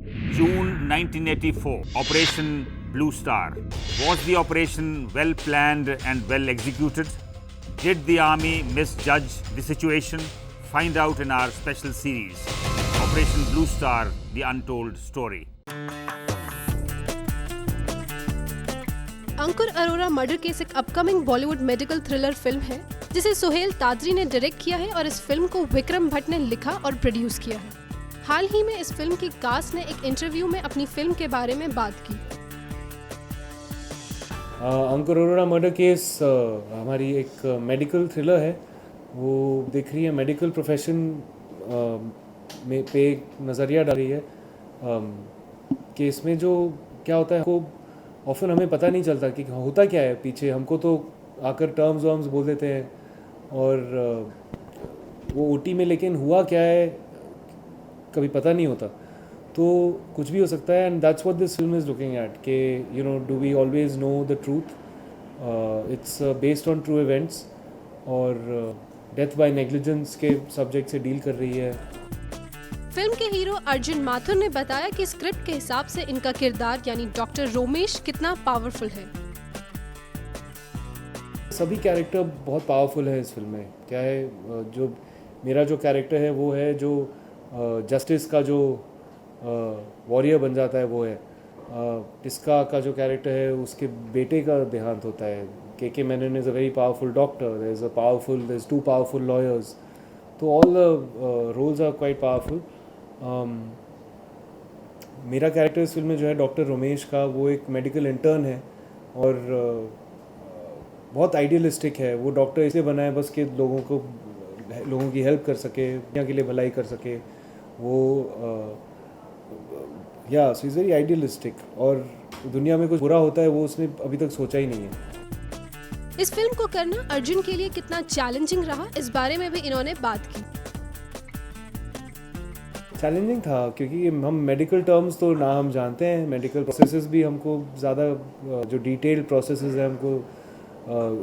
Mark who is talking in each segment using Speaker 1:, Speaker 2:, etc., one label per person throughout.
Speaker 1: June 1984, Operation Blue Star. Was the operation well planned and well executed? Did the army misjudge the situation? Find out in our special series, Operation Blue Star, The Untold Story.
Speaker 2: Ankur Arora murder case एक upcoming Bollywood medical thriller film है जिसे सुहेल तादरी ने direct किया है और इस film को विक्रम भट्ट ने लिखा और प्रोड्यूस किया है। हाल ही में इस फिल्म की कास्ट ने एक इंटरव्यू में अपनी फिल्म के बारे में बात की।
Speaker 3: अंकुर अरोरा मर्डर केस हमारी एक मेडिकल थ्रिलर है। वो दिख रही है मेडिकल प्रोफेशन में पे एक नज़रिया डाल रही है। केस में जो क्या होता है को ऑफन हमें पता नहीं चलता कि होता क्या है पीछे। हमको तो आकर टर्म्स वर्म्स बोल देते हैं और वो ओटी में लेकिन हुआ क्या है कभी पता नहीं होता, तो कुछ भी हो सकता है। And that's what this film is looking at के you know do we always know the truth. It's based on true events और डेथ बाय नेग्लिजेंस के सब्जेक्ट से डील कर रही है।
Speaker 2: फिल्म के हीरो अर्जुन माथुर ने बताया कि स्क्रिप्ट के हिसाब से इनका किरदार यानी डॉक्टर रोमेश कितना पावरफुल है।
Speaker 3: सभी कैरेक्टर बहुत पावरफुल है इस फिल्म में। क्या है जो मेरा जो कैरेक्टर है वो है जो जस्टिस का जो वॉरियर बन जाता है वो है। टिस्का का जो कैरेक्टर है उसके बेटे का देहांत होता है। K Menon is a very powerful doctor, there is two powerful lawyers, तो all the roles are quite powerful. मेरा कैरेक्टर इस फिल्म में जो है डॉक्टर रोमेश का, वो एक मेडिकल इंटर्न है और बहुत आइडियलिस्टिक है। वो डॉक्टर इसलिए बना है बस कि लोगों की हेल्प कर सके, दुनिया के लिए भलाई कर सके। वो या सो इज़ वेरी आइडियलिस्टिक और दुनिया में कुछ बुरा होता है वो उसने अभी तक सोचा ही नहीं है।
Speaker 2: इस फिल्म को करना अर्जुन के लिए कितना चैलेंजिंग रहा, इस बारे में भी इन्होंने बात की।
Speaker 3: चैलेंजिंग था क्योंकि हम मेडिकल टर्म्स तो ना हम जानते हैं, मेडिकल प्रोसेसेस भी हमको ज़्यादा जो डिटेल्ड प्रोसेसेस है हमको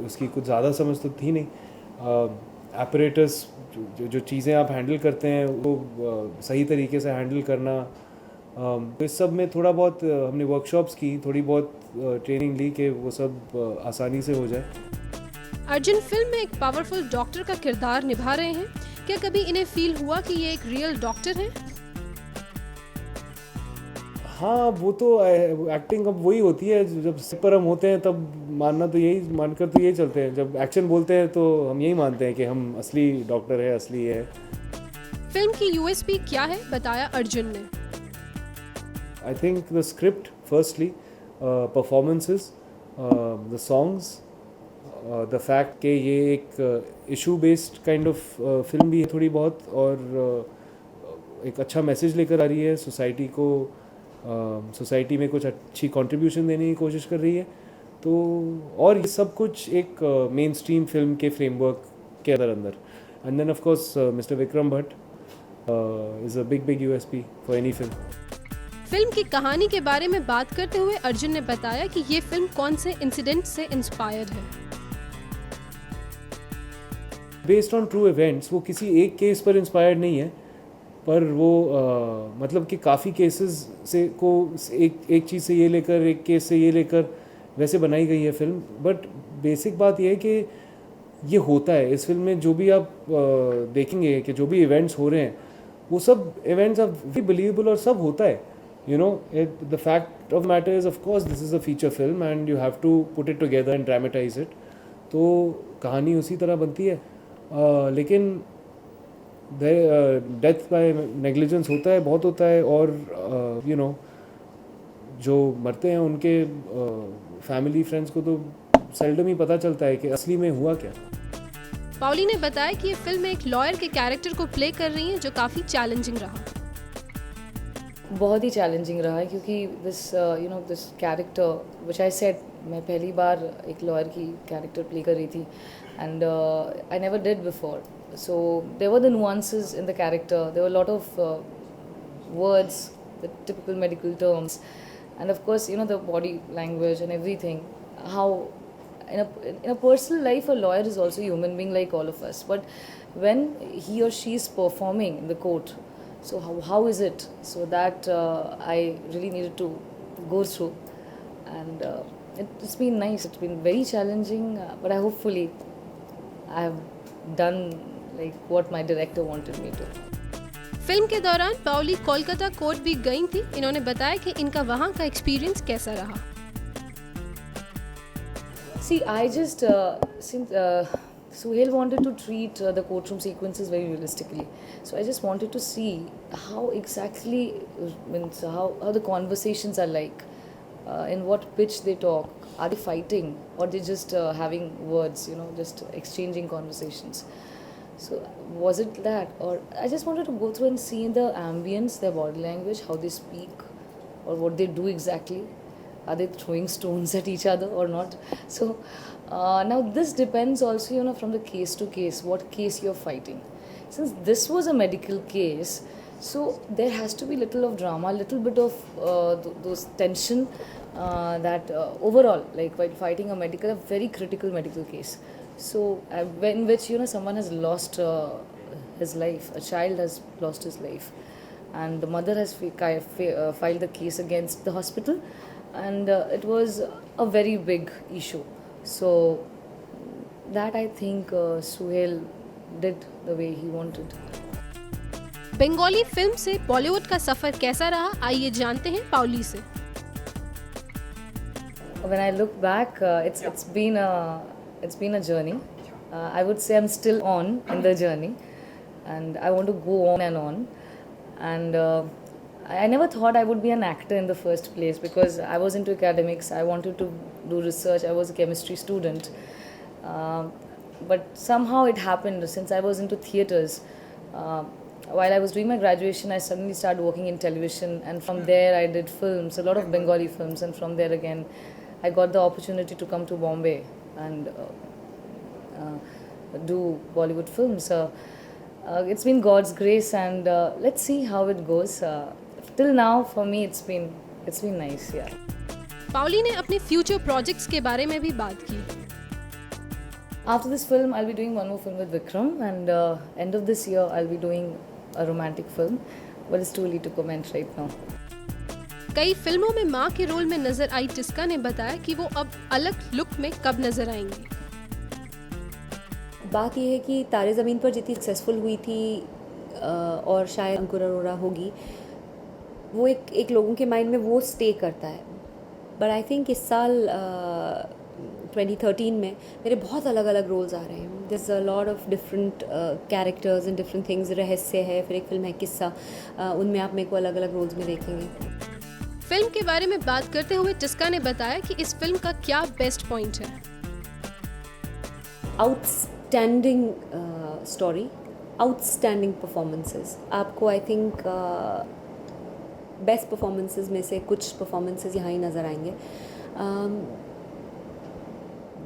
Speaker 3: उसकी कुछ ज़्यादा समझ तो थी नहीं। एपरेटस जो चीज़ें आप हैंडल करते हैं वो सही तरीके से हैंडल करना, तो इस सब में थोड़ा बहुत हमने वर्कशॉप्स की, थोड़ी बहुत ट्रेनिंग ली कि वो सब आसानी से हो जाए।
Speaker 2: अर्जुन फिल्म में एक पावरफुल डॉक्टर का किरदार निभा रहे हैं। क्या कभी इन्हें फील हुआ कि ये एक रियल डॉक्टर हैं?
Speaker 3: हाँ, वो तो एक्टिंग अब वही होती है। जब सेट पर हम होते हैं तब मानकर तो यही चलते हैं। जब एक्शन बोलते हैं तो हम यही मानते हैं कि हम असली डॉक्टर है, असली है।
Speaker 2: फिल्म की यूएसपी क्या है, बताया अर्जुन ने।
Speaker 3: I think the script, firstly, performances, the songs, the fact कि ये एक issue based kind of film भी है थोड़ी बहुत, और एक अच्छा मैसेज लेकर आ रही है सोसाइटी को। सोसाइटी में कुछ अच्छी कंट्रीब्यूशन देने की कोशिश कर रही है, तो और ये सब कुछ एक मेन स्ट्रीम फिल्म के फ्रेमवर्क के अंदर। And then of course mister Vikram Bhatt is a big USP for any film.
Speaker 2: Film की कहानी के बारे में बात करते हुए अर्जुन ने बताया कि ये फिल्म कौन से इंसिडेंट से इंस्पायर्ड है।
Speaker 3: बेस्ड ऑन ट्रू इवेंट्स, वो किसी एक केस पर इंस्पायर्ड नहीं है, पर वो मतलब कि काफ़ी केसेस से को एक चीज़ से ये लेकर, एक केस से ये लेकर वैसे बनाई गई है फिल्म। बट बेसिक बात ये है कि ये होता है इस फिल्म में। जो भी आप देखेंगे कि जो भी इवेंट्स हो रहे हैं वो सब इवेंट्स आर वेरी बिलीवेबल और सब होता है। You know, the fact of matter is, of course, this is a feature film and you have to put it together and dramatize it. तो कहानी उसी तरह बनती है। लेकिन डेथ बाय नेग्लिजेंस होता है, बहुत होता है। और you know, जो मरते हैं उनके फैमिली फ्रेंड्स को तो सेल्डम ही पता चलता है कि असली में हुआ क्या।
Speaker 2: पॉली ने बताया कि ये फिल्म एक लॉयर के कैरेक्टर को प्ले कर रही है जो काफ़ी चैलेंजिंग रहा।
Speaker 4: बहुत ही चैलेंजिंग रहा है क्योंकि this character which I said, मैं पहली बार एक लॉयर की कैरेक्टर प्ले कर रही थी and I never did before. So there were the nuances in the character, there were lot of words, the typical medical terms, and of course the body language and everything. How in a personal life a lawyer is also a human being like all of us, but when he or she is performing in the court, So how is it? So that I really needed to go through, and it's been nice. It's been very challenging, but hopefully I have done like what my director wanted me to.
Speaker 2: Film के दौरान Pauli Kolkata court भी गई थी। इन्होंने बताया कि इनका वहाँ का एक्सपीरियंस कैसा रहा।
Speaker 4: See, I just since Suhail wanted to treat the courtroom sequences very realistically, so I just wanted to see how exactly means how the conversations are like, in what pitch they talk. Are they fighting or they just having words? You know, just exchanging conversations. So was it that, or I just wanted to go through and see the ambience, their body language, how they speak, or what they do exactly. Are they throwing stones at each other or not? So now this depends also, you know, from the case to case, what case you're fighting. Since this was a medical case, so there has to be little of drama, little bit of those tension that overall, like while fighting a very critical medical case. So in which, you know, someone has lost his life, a child has lost his life, and the mother has filed the case against the hospital, and it was a very big issue. So that I think Suhail did the way he wanted.
Speaker 2: Bengali film से बॉलीवुड का सफर कैसा रहा, आइए जानते हैं Pauli से।
Speaker 4: When I look back, it's been a journey. I would say I'm still on in the journey, and I want to go on and on. And I never thought I would be an actor in the first place, because I was into academics. I wanted to do research. I was a chemistry student. But somehow it happened since I was into theatres. While I was doing my graduation, I suddenly started working in television, and from there I did films, a lot of Bengali films, and from there again I got the opportunity to come to Bombay and do Bollywood films. It's been God's grace, and let's see how it goes. Till now, for me, it's been nice. Yeah.
Speaker 2: Pauli ने अपने future projects के बारे में भी बात की।
Speaker 4: After this film, I'll be doing one more film with Vikram, and end of this year, I'll be doing a romantic film, but it's too early to comment right now.
Speaker 2: कई फिल्मों में माँ के रोल में नजर आई टिस्का ने बताया कि वो अब अलग लुक में कब नजर आएंगी।
Speaker 5: बात यह है कि तारे ज़मीन पर जितनी सक्सेसफुल हुई थी और शायद अंकुर अरोरा होगी, वो एक लोगों के माइंड में वो स्टे करता है। बट आई थिंक इस साल 2013 में मेरे बहुत अलग अलग रोल्स आ रहे हैं। This a lot of different characters and different things. रहस्य है, फिर एक फिल्म है किस्सा, उनमें आप मेरे को अलग अलग रोल्स में देखेंगे।
Speaker 2: फिल्म के बारे में बात करते हुए टिस्का ने बताया कि इस फिल्म का क्या बेस्ट पॉइंट है।
Speaker 5: Outstanding story, outstanding performances. आपको आई थिंक बेस्ट परफॉर्मेंसेस में से कुछ परफॉर्मेंसेस यहाँ ही नज़र आएंगे।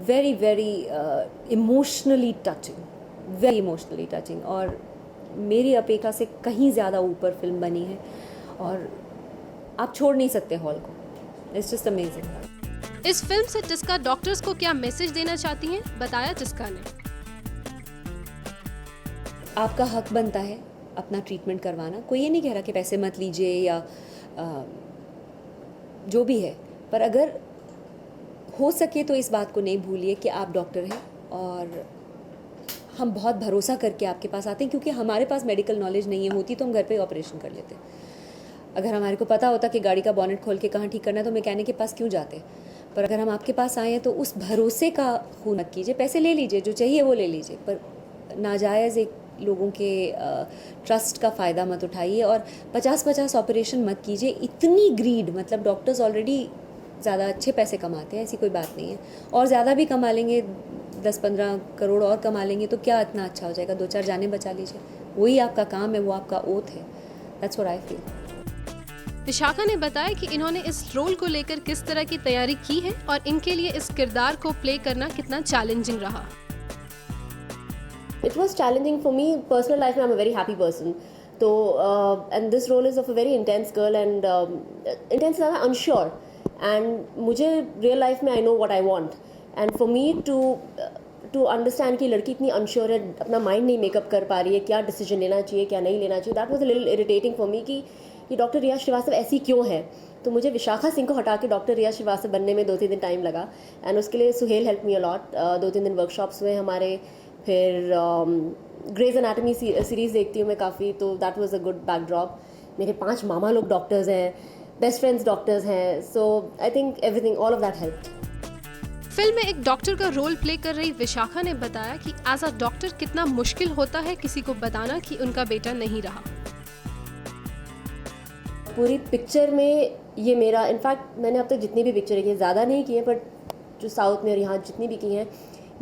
Speaker 5: वेरी वेरी इमोशनली टचिंग, और मेरी अपेक्षा से कहीं ज़्यादा ऊपर फिल्म बनी है, और आप छोड़ नहीं सकते हॉल को। It's just amazing.
Speaker 2: इस फिल्म से टिस्का डॉक्टर्स को क्या मैसेज देना चाहती हैं, बताया टिस्का ने।
Speaker 5: आपका हक बनता है अपना ट्रीटमेंट करवाना। कोई ये नहीं कह रहा कि पैसे मत लीजिए या जो भी है, पर अगर हो सके तो इस बात को नहीं भूलिए कि आप डॉक्टर हैं, और हम बहुत भरोसा करके आपके पास आते हैं, क्योंकि हमारे पास मेडिकल नॉलेज नहीं है। होती तो हम घर पे ऑपरेशन कर लेते। अगर हमारे को पता होता कि गाड़ी का बॉनेट खोल के कहाँ ठीक करना है तो मैकेनिक के पास क्यों जाते। पर अगर हम आपके पास आए हैं तो उस भरोसे का खून मत कीजिए। पैसे ले लीजिए, जो चाहिए वो ले लीजिए, पर नाजायज़ एक लोगों के ट्रस्ट का फ़ायदा मत उठाइए, और 50-50 ऑपरेशन मत कीजिए। इतनी ग्रीड, मतलब डॉक्टर्स ऑलरेडी ज़्यादा अच्छे पैसे कमाते हैं, ऐसी कोई बात नहीं है, और ज़्यादा भी कमा लेंगे, 10-15 करोड़ और कमा लेंगे तो क्या इतना अच्छा हो जाएगा। 2-4 जानें बचा लीजिए, वही आपका काम है, वो आपका ओथ है। That's what I feel.
Speaker 2: Vishakha ने बताया कि इन्होंने इस रोल को लेकर किस तरह की तैयारी की है, और इनके लिए इस किरदार को प्ले करना कितना चैलेंजिंग रहा।
Speaker 6: It was challenging for me. Personal life, I'm a very happy person. So, and this role is of a very intense girl, and intense and unsure. And मुझे real life में I know what I want. And for me to to understand कि लड़की इतनी unsure है, अपना mind नहीं makeup कर पा रही है, क्या डिसीजन लेना चाहिए क्या नहीं लेना चाहिए, that was a little irritating for me कि ये डॉक्टर रिया श्रीवास्तव ऐसी क्यों है। तो मुझे विशाखा सिंह को हटा के डॉक्टर रिया श्रीवास्तव बनने में 2-3 दिन टाइम लगा, एंड उसके लिए सुहेल हेल्प मी अलॉट। 2-3 दिन वर्कशॉप्स हुए हमारे, फिर ग्रेज एनाटमी सीरीज़ देखती हूँ मैं काफ़ी, तो that was a good backdrop. मेरे 5 मामा लोग डॉक्टर्स हैं, बेस्ट फ्रेंड्स डॉक्टर्स हैं, so I think everything all of that helped.
Speaker 2: Film में एक डॉक्टर का रोल प्ले कर रही विशाखा ने बताया कि एज अ डॉक्टर कितना मुश्किल होता है किसी को बताना कि उनका बेटा नहीं रहा।
Speaker 6: पूरी पिक्चर में ये मेरा, इनफैक्ट मैंने अब तक जितनी भी पिक्चरें की, ज़्यादा नहीं की है बट जो साउथ में और यहाँ जितनी भी की हैं,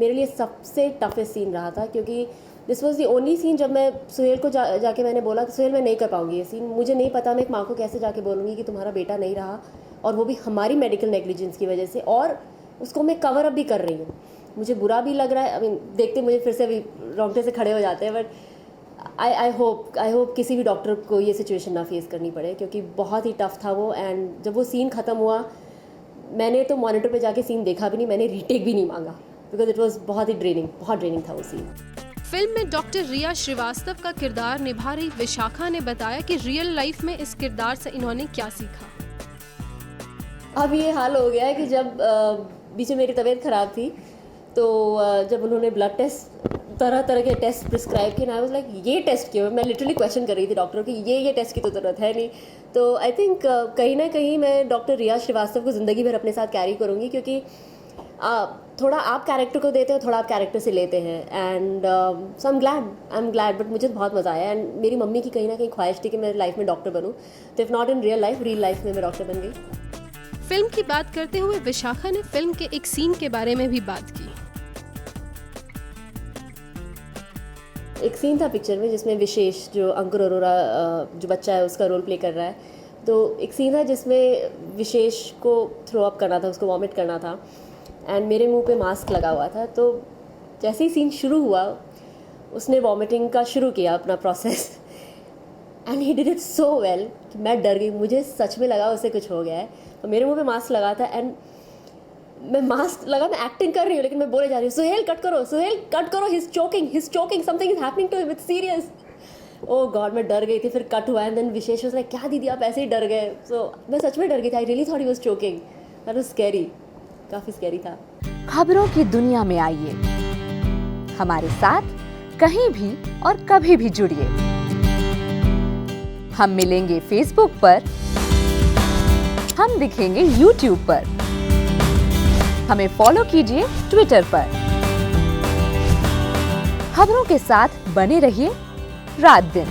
Speaker 6: मेरे लिए सबसे टफेस्ट सीन रहा था, क्योंकि this was the only seen जब मैं सुहेल को जाके मैंने बोला कि सुहेल मैं नहीं कर पाऊंगी ये सीन, मुझे नहीं पता मैं एक माँ को कैसे जाके बोलूँगी कि तुम्हारा बेटा नहीं रहा, और वो भी हमारी मेडिकल नेग्लिजेंस की वजह से, और उसको मैं कवर अप भी कर रही हूँ। मुझे बुरा भी लग रहा है, आई मीन देखते मुझे फिर से अभी रोंगटे से खड़े हो जाते हैं, बट आई होप किसी भी डॉक्टर को ये सिचुएशन ना फेस करनी पड़े, क्योंकि बहुत ही टफ था वो। एंड जब वो सीन ख़त्म हुआ, मैंने तो मॉनिटर पे जाके सीन देखा भी नहीं, मैंने रीटेक भी नहीं मांगा, बिकॉज इट वॉज बहुत ड्रेनिंग था वो सीन।
Speaker 2: फिल्म में डॉक्टर रिया श्रीवास्तव का किरदार निभा रही विशाखा ने बताया कि रियल लाइफ में इस किरदार से इन्होंने क्या सीखा।
Speaker 6: अब ये हाल हो गया है कि जब बीच में मेरी तबीयत ख़राब थी, तो जब उन्होंने ब्लड टेस्ट, तरह तरह के टेस्ट प्रिस्क्राइब किए, आई वाज लाइक ये टेस्ट क्यों, मैं लिटरली क्वेश्चन कर रही थी डॉक्टर की, ये टेस्ट की तो ज़रूरत है नहीं। तो आई थिंक कहीं ना कहीं मैं डॉक्टर रिया श्रीवास्तव को ज़िंदगी भर अपने साथ कैरी करूँगी, क्योंकि थोड़ा आप कैरेक्टर को देते हो, थोड़ा आप कैरेक्टर से लेते हैं, and so I am glad. But मुझे बहुत मज़ा आया, एंड मेरी मम्मी की कहीं ना कहीं ख्वाहिश थी कि मैं लाइफ में डॉक्टर बनूँ, तो if not in real life में मैं डॉक्टर बन गई।
Speaker 2: फिल्म की बात करते हुए विशाखा ने फिल्म के एक सीन के बारे में भी बात की।
Speaker 6: एक सीन था पिक्चर में जिसमें विशेष, जो अंकुर अरोरा जो बच्चा है उसका रोल प्ले कर रहा है, तो एक सीन था जिसमें विशेष को थ्रो अप करना था, उसको वॉमिट करना था, एंड मेरे मुंह पे मास्क लगा हुआ था। तो जैसे ही सीन शुरू हुआ, उसने वॉमिटिंग का शुरू किया अपना process, and he did it so well कि मैं डर गई, मुझे सच में लगा उससे कुछ हो गया है। तो मेरे मुंह पे मास्क लगा था, एंड मैं मास्क लगा, मैं एक्टिंग कर रही हूँ, लेकिन मैं बोले जा रही हूँ सुहेल कट करो, he is choking, something is happening to him, it's serious. Oh God, मैं डर गई थी। फिर कट हुआ, and then Vishesh was like क्या दीदी आप ऐसे ही डर गए। सो मैं सच में डर गई थी, I really thought he was choking, that was scary, काफ़ी स्कैरी था।
Speaker 7: खबरों की दुनिया में आइए, हमारे साथ कहीं भी और कभी भी जुड़िए। हम मिलेंगे फेसबुक पर, हम दिखेंगे यूट्यूब पर, हमें फॉलो कीजिए ट्विटर पर। खबरों के साथ बने रहिए रात दिन।